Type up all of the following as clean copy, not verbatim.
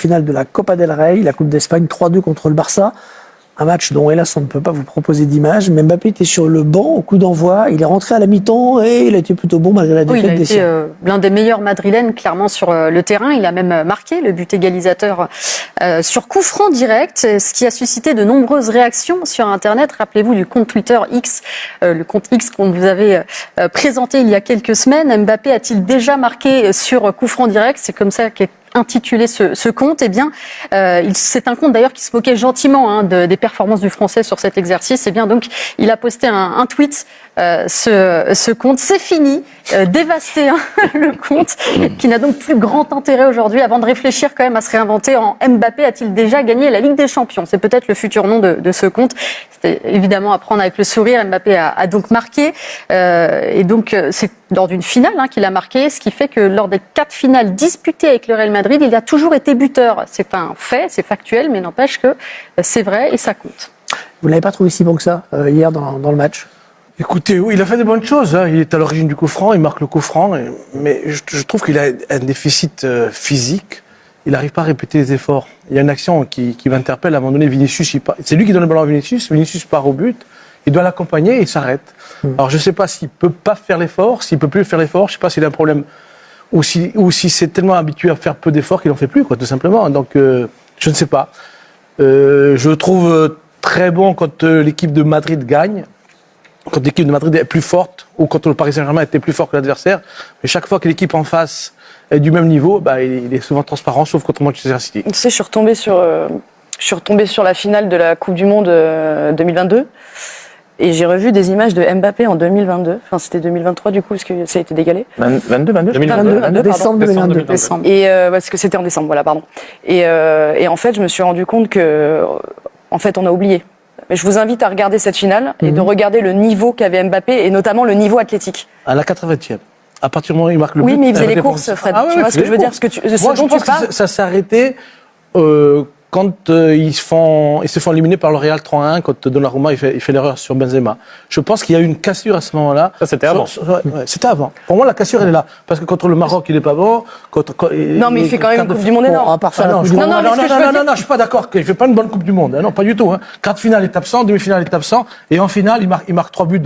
finale de la Copa del Rey, la Coupe d'Espagne, 3-2 contre le Barça. Un match dont, hélas, on ne peut pas vous proposer d'image. Mais Mbappé était sur le banc au coup d'envoi. Il est rentré à la mi-temps et il a été plutôt bon malgré la défaite des siens. Il a été l'un des meilleurs madrilènes, clairement, sur le terrain. Il a même marqué le but égalisateur sur coup franc direct, ce qui a suscité de nombreuses réactions sur Internet. Rappelez-vous du compte Twitter X, le compte X qu'on vous avait présenté il y a quelques semaines. Mbappé a-t-il déjà marqué sur coup franc direct? C'est comme ça qu'est intitulé ce compte. Eh bien, c'est un compte d'ailleurs qui se moquait gentiment des performances du Français sur cet exercice. Eh bien, donc, il a posté un tweet. Ce compte, c'est fini, dévasté le compte, qui n'a donc plus grand intérêt aujourd'hui, avant de réfléchir quand même à se réinventer en Mbappé a-t-il déjà gagné la Ligue des Champions? C'est peut-être le futur nom de ce compte. C'était évidemment à prendre avec le sourire. Mbappé a donc marqué, et donc c'est lors d'une finale qu'il a marqué, ce qui fait que lors des 4 finales disputées avec le Real Madrid, il a toujours été buteur. C'est un fait, c'est factuel, mais n'empêche que c'est vrai et ça compte. Vous l'avez pas trouvé si bon que ça hier dans le match? Écoutez, oui, il a fait des bonnes choses. Il est à l'origine du coup franc, il marque le coup franc. Mais je trouve qu'il a un déficit physique. Il n'arrive pas à répéter les efforts. Il y a une action qui m'interpelle. À un moment donné, Vinicius, c'est lui qui donne le ballon à Vinicius. Vinicius part au but. Il doit l'accompagner et il s'arrête. Alors je ne sais pas s'il peut pas faire l'effort, s'il peut plus faire l'effort. Je ne sais pas s'il a un problème ou si c'est tellement habitué à faire peu d'efforts qu'il n'en fait plus, quoi, tout simplement. Donc je ne sais pas. Je le trouve très bon quand l'équipe de Madrid gagne. Quand l'équipe de Madrid est plus forte, ou quand le Paris Saint-Germain était plus fort que l'adversaire, mais chaque fois que l'équipe en face est du même niveau, il est souvent transparent, sauf contre Manchester City. Tu sais, je suis retombée sur la finale de la Coupe du Monde 2022, et j'ai revu des images de Mbappé en 2022. Enfin, c'était 2023 du coup, parce que ça a été décalé. 22, décembre 2022. Et parce que c'était en décembre, voilà, pardon. Et en fait, je me suis rendu compte que, en fait, on a oublié. Mais je vous invite à regarder cette finale et de regarder le niveau qu'avait Mbappé et notamment le niveau athlétique. À la 80e. À partir du moment où il marque le but. Oui, mais il faisait les courses, Fred. Tu vois ce que je veux dire? Moi, je pense que ça s'est arrêté quand ils se font éliminer par le Real 3-1, quand Donnarumma il fait l'erreur sur Benzema. Je pense qu'il y a eu une cassure à ce moment-là. Ça, c'était avant. C'était avant. Pour moi, la cassure, elle est là. Parce que contre le Maroc, il est pas bon. Non, mais il fait quand même une Coupe du Monde énorme. À part ça, non, je suis pas d'accord qu'il fait pas une bonne Coupe du Monde. Non, pas du tout. Quart de finale, il est absent. Demi-finale, il est absent. Et en finale, il marque 3 buts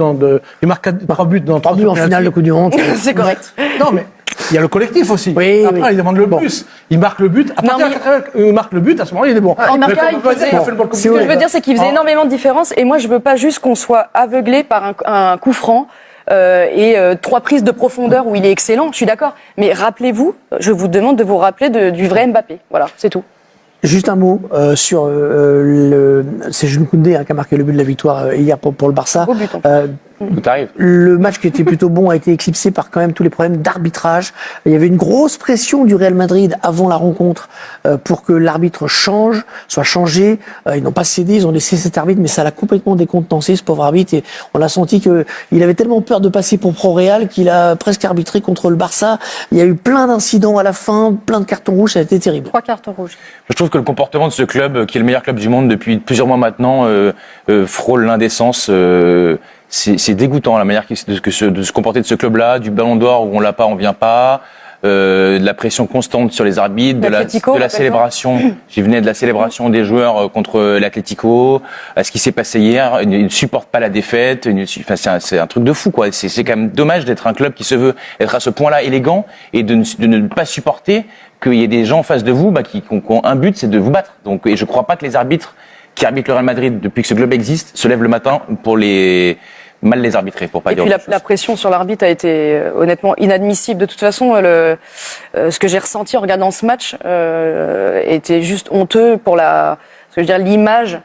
il marque 3 buts dans 3 buts en finale de Coupe du Monde. C'est correct. Non, mais il y a le collectif aussi. Oui, après, oui. il demande le plus. Il marque le but. À partir de la 80, il marque le but. À ce moment-là, il est bon. Ce que je veux dire, c'est qu'il faisait énormément de différence. Et moi, je veux pas juste qu'on soit aveuglé par un coup franc et 3 prises de profondeur où il est excellent. Je suis d'accord. Mais rappelez-vous, je vous demande de vous rappeler du vrai Mbappé. Voilà, c'est tout. Juste un mot sur c'est Jules Koundé qui a marqué le but de la victoire hier pour le Barça. Beau but, Tout arrive. Le match qui était plutôt bon a été éclipsé par quand même tous les problèmes d'arbitrage. Il y avait une grosse pression du Real Madrid avant la rencontre pour que l'arbitre soit changé. Ils n'ont pas cédé, ils ont laissé cet arbitre, mais ça l'a complètement décontenancé, ce pauvre arbitre. Et on a senti qu'il avait tellement peur de passer pour pro-Real qu'il a presque arbitré contre le Barça. Il y a eu plein d'incidents à la fin, plein de cartons rouges, ça a été terrible. 3 cartons rouges. Je trouve que le comportement de ce club, qui est le meilleur club du monde depuis plusieurs mois maintenant, frôle l'indécence. C'est dégoûtant la manière de se comporter de ce club-là, du Ballon d'Or où on l'a pas, on vient pas, de la pression constante sur les arbitres, de la célébration. J'y venais de la célébration des joueurs contre l'Atlético, à ce qui s'est passé hier. Ils ne supportent pas la défaite. C'est un truc de fou, quoi. C'est quand même dommage d'être un club qui se veut être à ce point-là élégant et de ne pas supporter qu'il y ait des gens en face de vous qui ont un but, c'est de vous battre. Donc, et je crois pas que les arbitres qui arbitrent le Real Madrid depuis que ce club existe se lèvent le matin pour mal les arbitrer, pour pas dire. Et puis la pression sur l'arbitre a été honnêtement inadmissible. De toute façon, ce que j'ai ressenti en regardant ce match était juste honteux pour l'image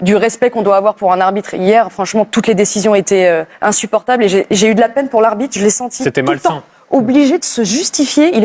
du respect qu'on doit avoir pour un arbitre. Hier, franchement, toutes les décisions étaient insupportables et j'ai eu de la peine pour l'arbitre. Je l'ai senti. C'était malsain. Obligé de se justifier, il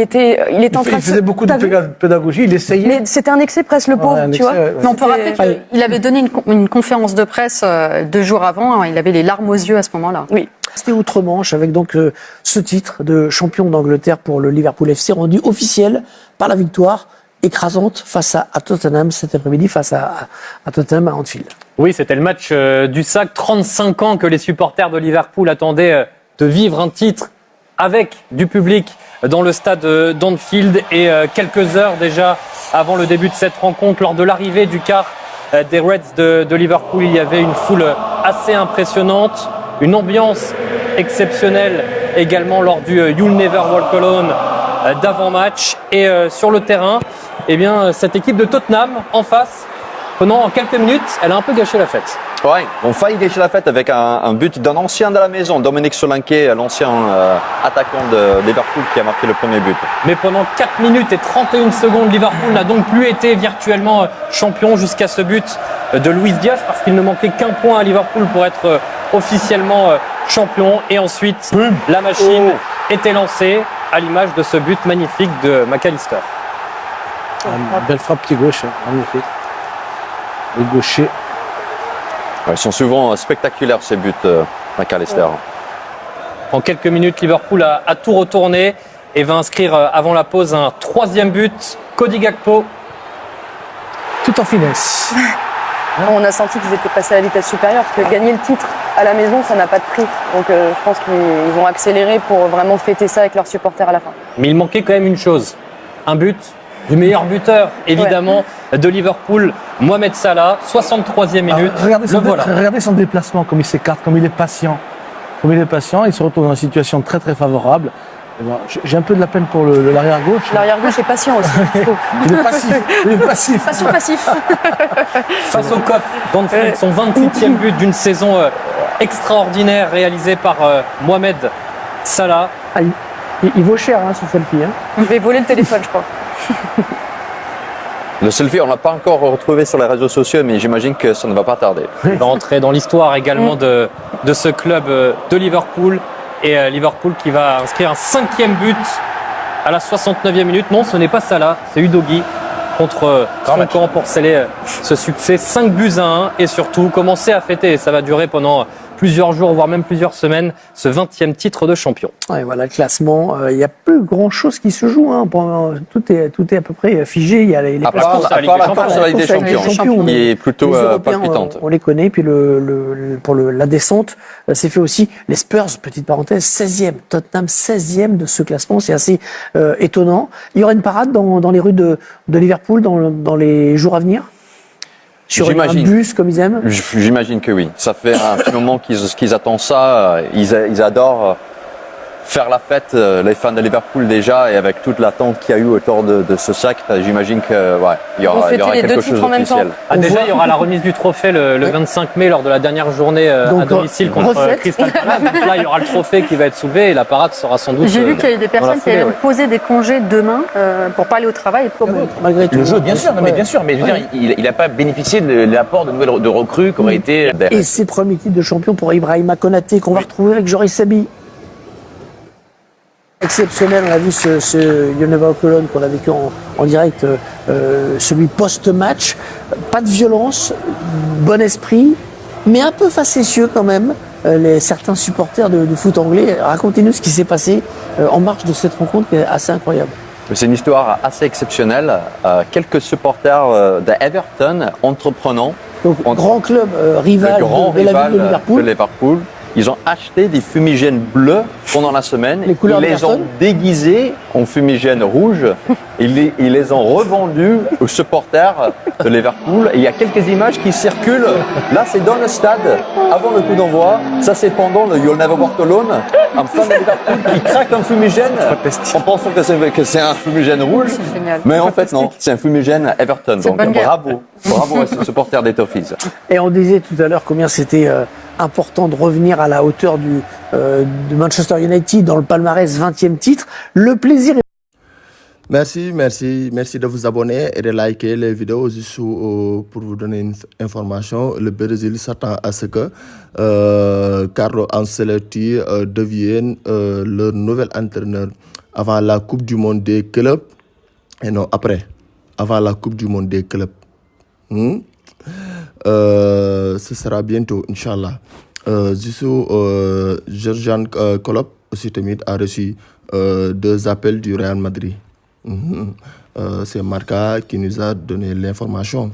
faisait beaucoup de pédagogie, il essayait. Mais c'était un excès presque, le pauvre, tu vois. Mais on peut rappeler qu'il avait donné une conférence de presse 2 jours avant, il avait les larmes aux yeux à ce moment-là. Oui. C'était outre-Manche avec donc ce titre de champion d'Angleterre pour le Liverpool FC rendu officiel par la victoire écrasante face à Tottenham cet après-midi, face à Tottenham à Anfield. Oui, c'était le match du sac. 35 ans que les supporters de Liverpool attendaient de vivre un titre avec du public dans le stade d'Anfield et quelques heures déjà avant le début de cette rencontre, lors de l'arrivée du car des Reds de Liverpool, il y avait une foule assez impressionnante, une ambiance exceptionnelle également lors du You'll Never Walk Alone d'avant-match. Et sur le terrain, eh bien, cette équipe de Tottenham en face, pendant quelques minutes, elle a un peu gâché la fête. Ouais, on failli gâcher la fête avec un but d'un ancien de la maison, Dominique Solanke, l'ancien attaquant de Liverpool qui a marqué le premier but. Mais pendant 4 minutes et 31 secondes, Liverpool n'a donc plus été virtuellement champion jusqu'à ce but de Luis Diaz, parce qu'il ne manquait qu'un point à Liverpool pour être officiellement champion. Et ensuite, la machine était lancée à l'image de ce but magnifique de McAllister. Une belle frappe pied gauche, magnifique. Le gaucher. Ouais, ils sont souvent spectaculaires ces buts, McAllister. En quelques minutes, Liverpool a tout retourné et va inscrire avant la pause un 3e but. Cody Gakpo. Tout en finesse. On a senti qu'ils étaient passés à la vitesse supérieure, parce que gagner le titre à la maison, ça n'a pas de prix. Donc je pense qu'ils vont accélérer pour vraiment fêter ça avec leurs supporters à la fin. Mais il manquait quand même une chose, un but du meilleur buteur, évidemment, de Liverpool, Mohamed Salah, 63e minute. Regardez son déplacement, comme il s'écarte, comme il est patient. Il se retrouve dans une situation très très favorable. Et ben, j'ai un peu de la peine pour l'arrière-gauche. L'arrière-gauche est patient aussi. Il est passif. Passif. Face au COP d'Anfield, son 28e but d'une saison extraordinaire réalisée par Mohamed Salah. Ah, il vaut cher, ce selfie. Je vais voler le téléphone, je crois. Le selfie, on l'a pas encore retrouvé sur les réseaux sociaux, mais j'imagine que ça ne va pas tarder. Il va entrer dans l'histoire également de ce club de Liverpool. Et Liverpool qui va inscrire un 5e but à la 69e minute. Non, ce n'est pas Salah, c'est Udogie contre son camp pour sceller ce succès. 5 buts à 1 et surtout commencer à fêter. Ça va durer pendant plusieurs jours, voire même plusieurs semaines, ce 20e titre de champion. Ouais, voilà le classement. Il n'y a plus grand-chose qui se joue. Tout est à peu près figé. Il y a les À part la course à la Ligue des Champions, qui est plutôt palpitante. On les connaît. Puis pour la descente, c'est fait aussi. Les Spurs, petite parenthèse, 16e. Tottenham 16e de ce classement. C'est assez étonnant. Il y aura une parade dans les rues de Liverpool dans les jours à venir? Sur un bus comme ils aiment? J'imagine que oui. Ça fait un petit moment qu'ils attendent ça. Ils adorent faire la fête, les fans de Liverpool déjà, et avec toute l'attente qu'il y a eu autour de ce sac, j'imagine que il y aura quelque chose d'officiel. Déjà, il y aura la remise du trophée le 25 mai lors de la dernière journée à domicile contre Crystal Palace. Donc là, il y aura le trophée qui va être soulevé et la parade sera sans doute. J'ai vu qu'il y a des personnes qui avaient posé des congés demain pour pas aller au travail. Malgré tout. Le jeu, bien sûr, mais je veux dire, il n'a pas bénéficié de l'apport de recrues qui auraient été. Et ses premiers titres de champion pour Ibrahima Konaté qu'on va retrouver avec Joris Sabi. Exceptionnel, on a vu ce You'll Never Walk Alone qu'on a vécu en direct, celui post-match. Pas de violence, bon esprit, mais un peu facétieux quand même. Certains supporters de foot anglais, racontez-nous ce qui s'est passé en marge de cette rencontre qui est assez incroyable. C'est une histoire assez exceptionnelle. Quelques supporters d'Everton, entreprenants. Donc, grand club rival de la ville de Liverpool. Ils ont acheté des fumigènes bleus pendant la semaine. Ils les ont déguisés en fumigènes rouges. Ils les ont revendus aux supporters de Liverpool. Et il y a quelques images qui circulent. Là, c'est dans le stade, avant le coup d'envoi. Ça, c'est pendant le You'll Never Walk Alone. Un fan de Liverpool qui craque un fumigène en pensant que c'est un fumigène rouge. Mais en fait, non. C'est un fumigène Everton. Donc, bravo. Bravo à ces supporters des Toffees. Et on disait tout à l'heure combien c'était important de revenir à la hauteur de Manchester United dans le palmarès 20e titre. Le plaisir est... Merci de vous abonner et de liker les vidéos juste pour vous donner une information. Le Brésil s'attend à ce que Carlo Ancelotti devienne leur nouvel entraîneur avant la Coupe du Monde des clubs et non après, avant la Coupe du Monde des clubs. Ce sera bientôt, Inch'Allah. Jurgen Klopp aussi a reçu 2 appels du Real Madrid. C'est Marca qui nous a donné l'information.